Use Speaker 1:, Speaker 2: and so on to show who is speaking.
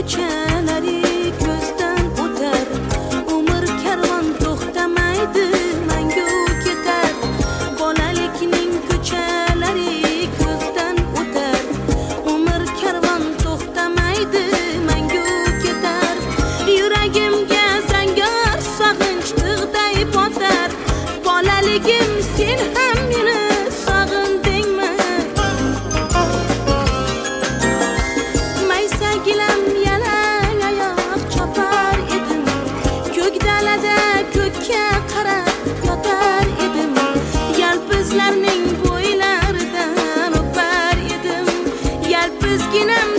Speaker 1: ko'chalari ko'zdan o'tar, umr karvon to'xtamaydi, mangu ketar. Bolalikning ko'chalari ko'zdan o'tar, umr karvon to'xtamaydi, mangu ketar. Yuragimga zangor sog'inch tig'day botar, bolaligim sen ham meni sog'indingmi? Maysagilam yalang oyoq chopar edim, ko'k dalada ko'kka qarab yotar edim, yalpizlarning bo'ylaridan o'par edim, yalpizginam